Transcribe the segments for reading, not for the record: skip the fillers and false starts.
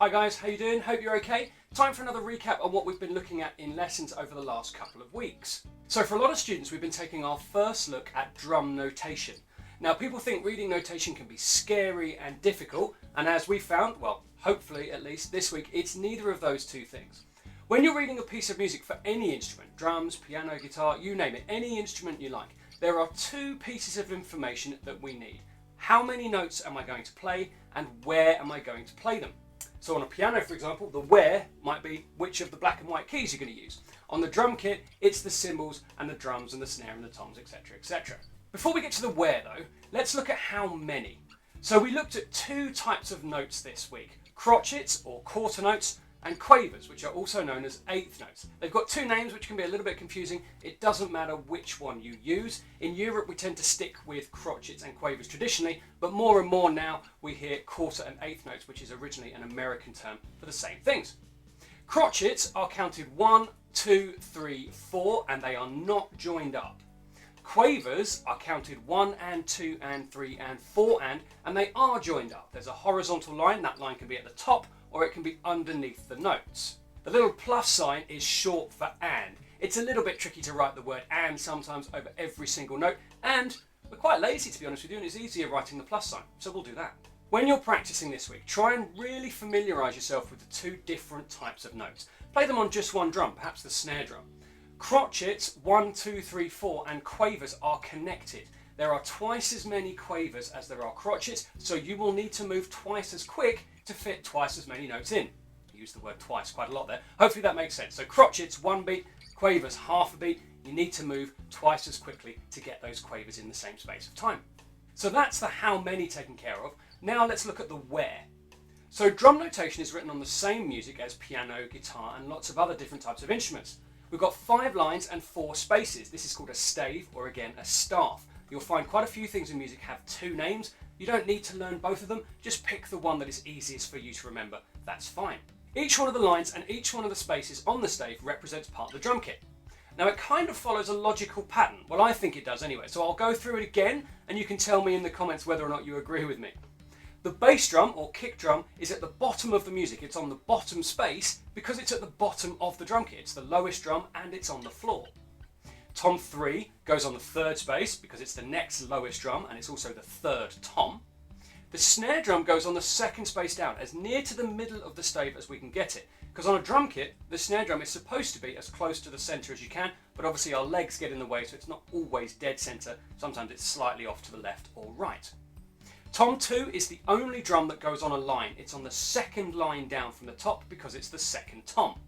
Hi guys, how you doing? Hope you're okay. Time for another recap on what we've been looking at in lessons over the last couple of weeks. So for a lot of students, we've been taking our first look at drum notation. Now people think reading notation can be scary and difficult, and as we found, well, hopefully at least this week, it's neither of those two things. When you're reading a piece of music for any instrument, drums, piano, guitar, you name it, any instrument you like, there are two pieces of information that we need. How many notes am I going to play and where am I going to play them? So on a piano, for example, the where might be which of the black and white keys you're going to use. On the drum kit, it's the cymbals and the drums and the snare and the toms, etc, etc. Before we get to the where though, let's look at how many. So we looked at two types of notes this week, crotchets or quarter notes and quavers, which are also known as eighth notes. They've got two names which can be a little bit confusing. It doesn't matter which one you use. In Europe we tend to stick with crotchets and quavers traditionally, but more and more now we hear quarter and eighth notes, which is originally an American term for the same things. Crotchets are counted 1, 2, 3, 4 and they are not joined up. Quavers are counted 1 and 2 and 3 and 4 and they are joined up. There's a horizontal line, that line can be at the top or it can be underneath the notes. The little plus sign is short for and. It's a little bit tricky to write the word and sometimes over every single note, and we're quite lazy to be honest with you, and it's easier writing the plus sign, so we'll do that. When you're practicing this week, try and really familiarise yourself with the two different types of notes. Play them on just one drum, perhaps the snare drum. Crotchets 1, 2, 3, 4 and quavers are connected. There are twice as many quavers as there are crotchets, so you will need to move twice as quick to fit twice as many notes in. I use the word twice quite a lot there. Hopefully that makes sense. So crotchets 1 beat, quavers half a beat. You need to move twice as quickly to get those quavers in the same space of time. So that's the how many taken care of. Now let's look at the where. So drum notation is written on the same music as piano, guitar and lots of other different types of instruments. We've got 5 lines and 4 spaces. This is called a stave or again a staff. You'll find quite a few things in music have 2 names. You don't need to learn both of them, just pick the one that is easiest for you to remember, that's fine. Each one of the lines and each one of the spaces on the stave represents part of the drum kit. Now it kind of follows a logical pattern, well I think it does anyway, so I'll go through it again and you can tell me in the comments whether or not you agree with me. The bass drum or kick drum is at the bottom of the music, it's on the bottom space because it's at the bottom of the drum kit, it's the lowest drum and it's on the floor. Tom 3 goes on the 3rd space because it's the next lowest drum and it's also the 3rd tom. The snare drum goes on the 2nd space down, as near to the middle of the stave as we can get it. Because on a drum kit, the snare drum is supposed to be as close to the centre as you can, but obviously our legs get in the way so it's not always dead centre, sometimes it's slightly off to the left or right. Tom 2 is the only drum that goes on a line, it's on the 2nd line down from the top because it's the 2nd tom.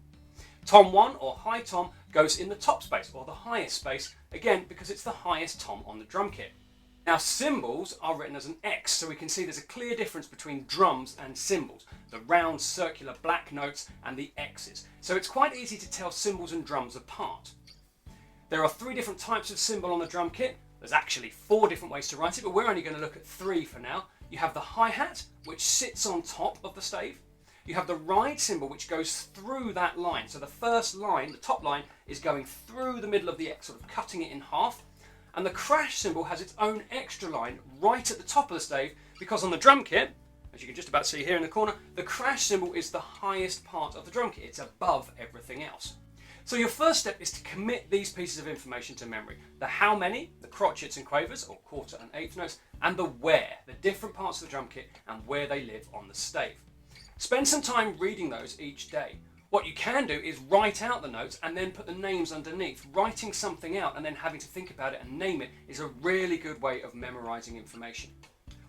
Tom 1 or high tom goes in the top space or the highest space, again because it's the highest tom on the drum kit. Now cymbals are written as an X, so we can see there's a clear difference between drums and cymbals, the round circular black notes and the X's. So it's quite easy to tell cymbals and drums apart. There are 3 different types of cymbal on the drum kit. There's actually 4 different ways to write it, but we're only going to look at 3 for now. You have the hi-hat, which sits on top of the stave. You have the ride cymbal, which goes through that line. So the first line, the top line, is going through the middle of the X, sort of cutting it in half. And the crash cymbal has its own extra line right at the top of the stave, because on the drum kit, as you can just about see here in the corner, the crash cymbal is the highest part of the drum kit. It's above everything else. So your first step is to commit these pieces of information to memory. The how many, the crotchets and quavers, or quarter and eighth notes, and the where, the different parts of the drum kit and where they live on the stave. Spend some time reading those each day. What you can do is write out the notes and then put the names underneath. Writing something out and then having to think about it and name it is a really good way of memorising information.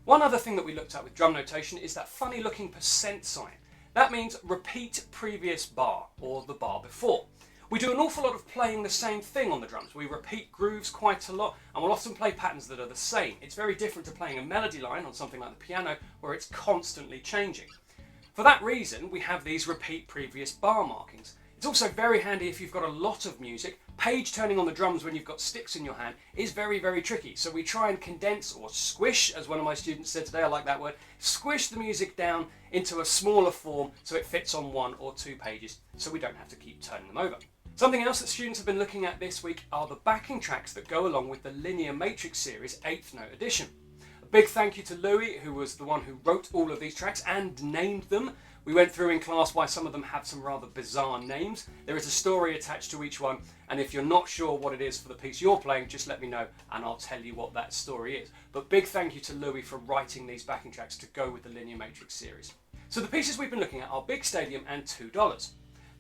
One other thing that we looked at with drum notation is that funny looking percent sign. That means repeat previous bar or the bar before. We do an awful lot of playing the same thing on the drums. We repeat grooves quite a lot and we'll often play patterns that are the same. It's very different to playing a melody line on something like the piano where it's constantly changing. For that reason, we have these repeat previous bar markings. It's also very handy if you've got a lot of music. Page turning on the drums when you've got sticks in your hand is very, very tricky. So we try and condense or squish, as one of my students said today, I like that word, squish the music down into a smaller form so it fits on 1 or 2 pages so we don't have to keep turning them over. Something else that students have been looking at this week are the backing tracks that go along with the Linear Matrix series 8th Note Edition. A big thank you to Louis, who was the one who wrote all of these tracks and named them. We went through in class why some of them have some rather bizarre names. There is a story attached to each one, and if you're not sure what it is for the piece you're playing, just let me know and I'll tell you what that story is. But big thank you to Louis for writing these backing tracks to go with the Linear Matrix series. So the pieces we've been looking at are Big Stadium and $2.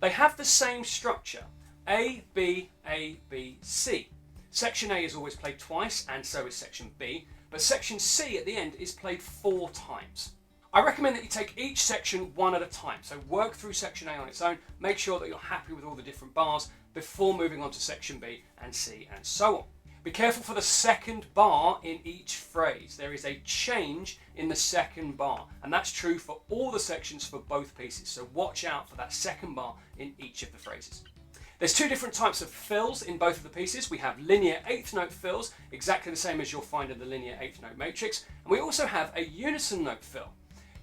They have the same structure, A, B, A, B, C. Section A is always played twice, and so is section B, but section C at the end is played 4 times. I recommend that you take each section one at a time, so work through section A on its own, make sure that you're happy with all the different bars before moving on to section B and C and so on. Be careful for the second bar in each phrase. There is a change in the second bar, and that's true for all the sections for both pieces, so watch out for that second bar in each of the phrases. There's 2 different types of fills in both of the pieces. We have linear 8th note fills, exactly the same as you'll find in the linear 8th note matrix, and we also have a unison note fill.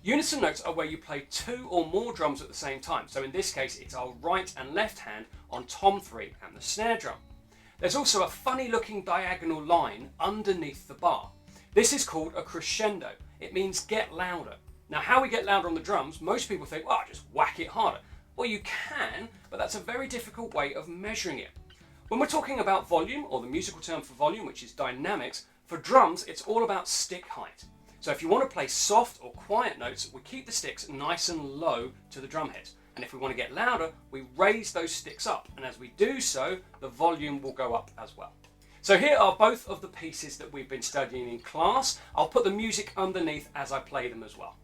Unison notes are where you play 2 or more drums at the same time. So in this case, it's our right and left hand on tom 3 and the snare drum. There's also a funny looking diagonal line underneath the bar. This is called a crescendo. It means get louder. Now how we get louder on the drums, most people think, well, just whack it harder. Well, you can, but that's a very difficult way of measuring it. When we're talking about volume, or the musical term for volume, which is dynamics, for drums, it's all about stick height. So if you want to play soft or quiet notes, we keep the sticks nice and low to the drum heads. And if we want to get louder, we raise those sticks up. And as we do so, the volume will go up as well. So here are both of the pieces that we've been studying in class. I'll put the music underneath as I play them as well.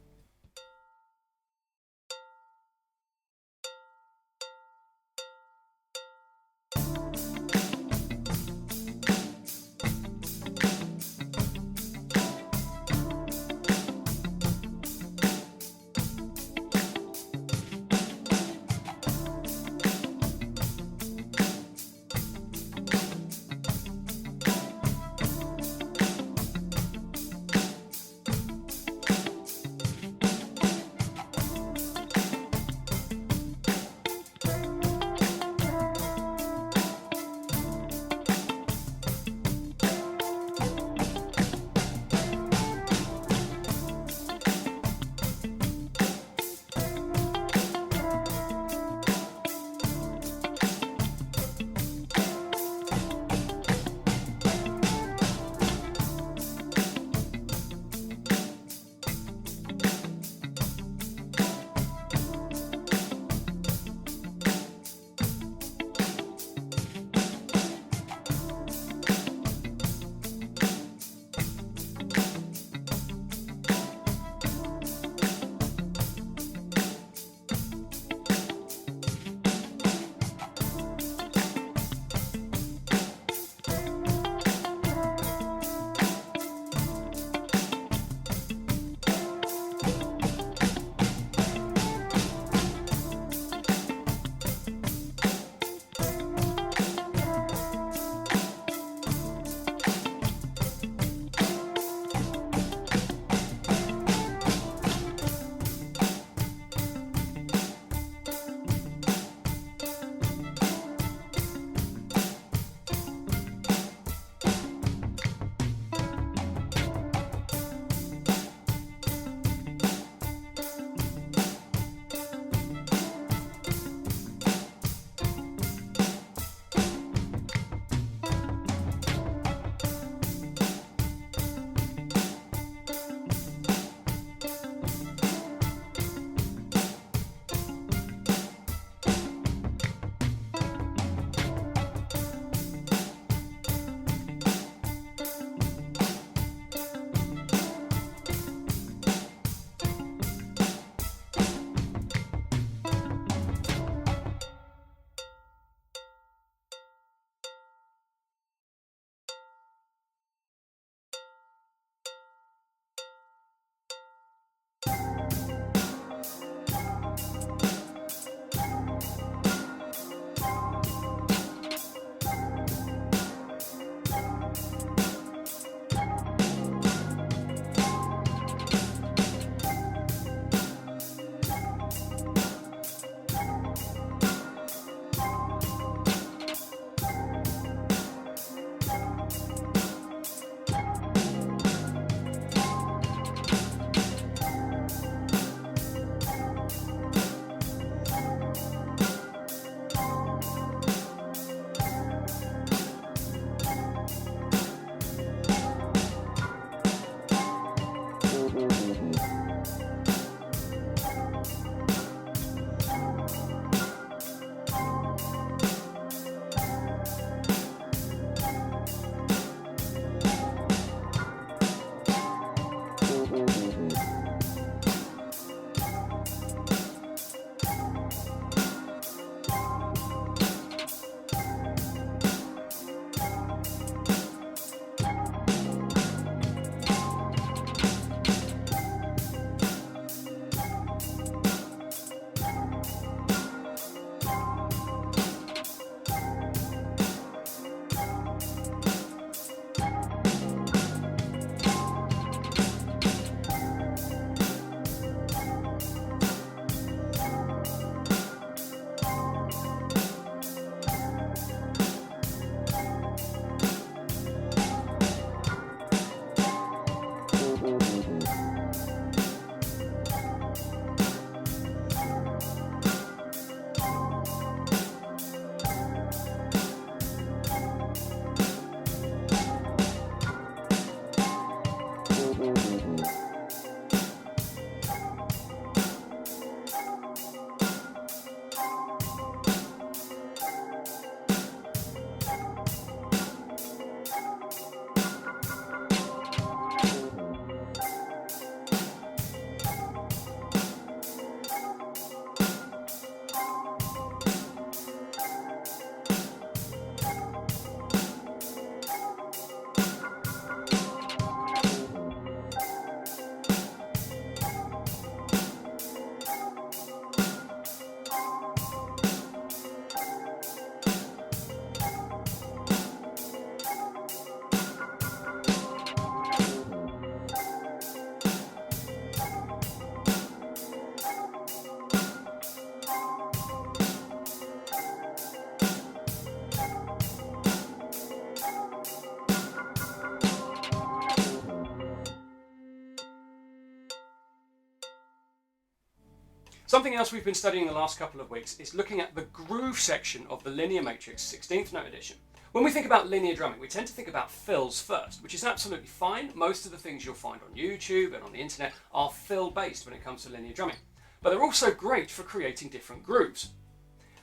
Something else we've been studying the last couple of weeks is looking at the groove section of the linear matrix 16th note addition. When we think about linear drumming, we tend to think about fills first, which is absolutely fine. Most of the things you'll find on YouTube and on the internet are fill based when it comes to linear drumming. But they're also great for creating different grooves.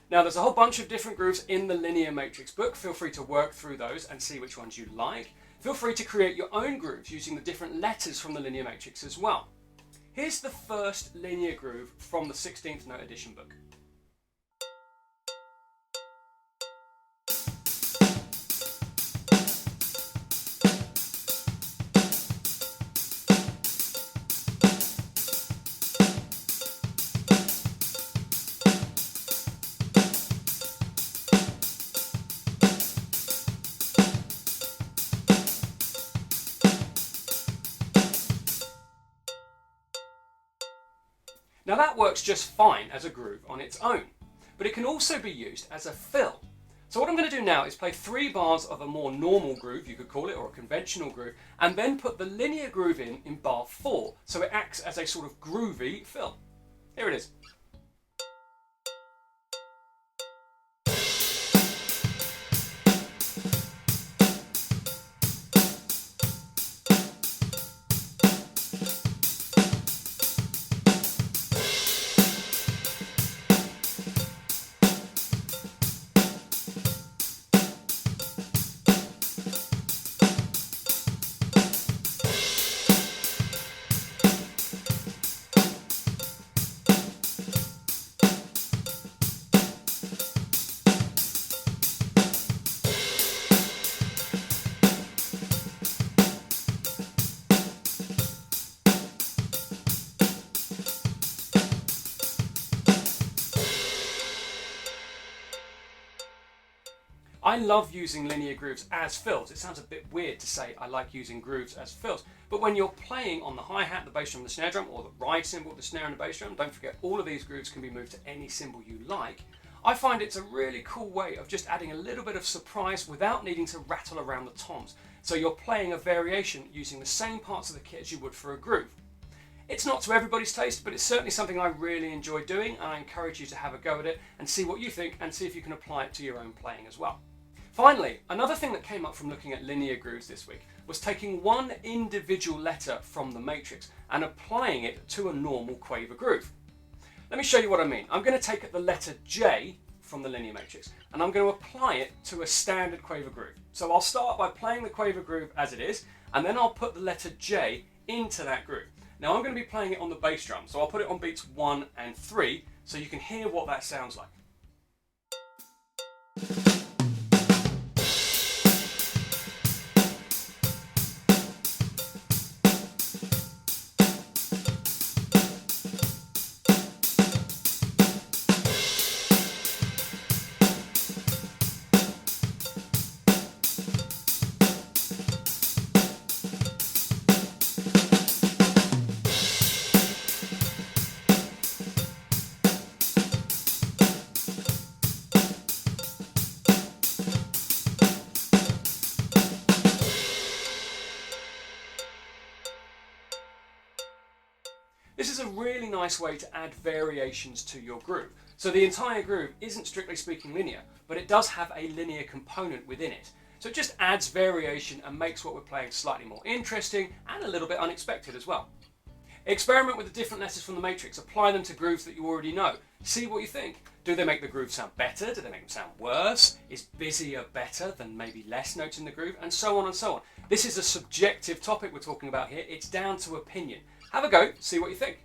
Now there's a whole bunch of different grooves in the linear matrix book. Feel free to work through those and see which ones you like. Feel free to create your own grooves using the different letters from the linear matrix as well. Here's the first linear groove from the 16th note addition book. Now that works just fine as a groove on its own, but it can also be used as a fill. So what I'm going to do now is play 3 bars of a more normal groove, you could call it, or a conventional groove, and then put the linear groove in bar 4, so it acts as a sort of groovy fill. Here it is. I love using linear grooves as fills. It sounds a bit weird to say I like using grooves as fills, but when you're playing on the hi-hat, the bass drum, the snare drum, or the ride cymbal, the snare and the bass drum, don't forget all of these grooves can be moved to any cymbal you like. I find it's a really cool way of just adding a little bit of surprise without needing to rattle around the toms. So you're playing a variation using the same parts of the kit as you would for a groove. It's not to everybody's taste, but it's certainly something I really enjoy doing, and I encourage you to have a go at it and see what you think and see if you can apply it to your own playing as well. Finally, another thing that came up from looking at linear grooves this week was taking one individual letter from the matrix and applying it to a normal quaver groove. Let me show you what I mean. I'm going to take the letter J from the linear matrix and I'm going to apply it to a standard quaver groove. So I'll start by playing the quaver groove as it is, and then I'll put the letter J into that groove. Now I'm going to be playing it on the bass drum, so I'll put it on beats 1 and 3 so you can hear what that sounds like. This is a really nice way to add variations to your groove. So the entire groove isn't strictly speaking linear, but it does have a linear component within it. So it just adds variation and makes what we're playing slightly more interesting and a little bit unexpected as well. Experiment with the different letters from the matrix, apply them to grooves that you already know. See what you think. Do they make the groove sound better? Do they make them sound worse? Is busier better than maybe less notes in the groove? And so on and so on. This is a subjective topic we're talking about here. It's down to opinion. Have a go, see what you think.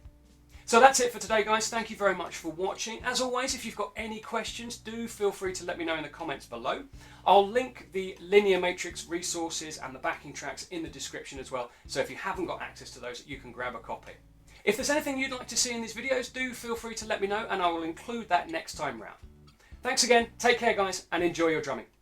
So that's it for today, guys. Thank you very much for watching. As always, if you've got any questions, do feel free to let me know in the comments below. I'll link the linear matrix resources and the backing tracks in the description as well. So if you haven't got access to those, you can grab a copy. If there's anything you'd like to see in these videos, do feel free to let me know and I will include that next time round. Thanks again, take care guys, and enjoy your drumming.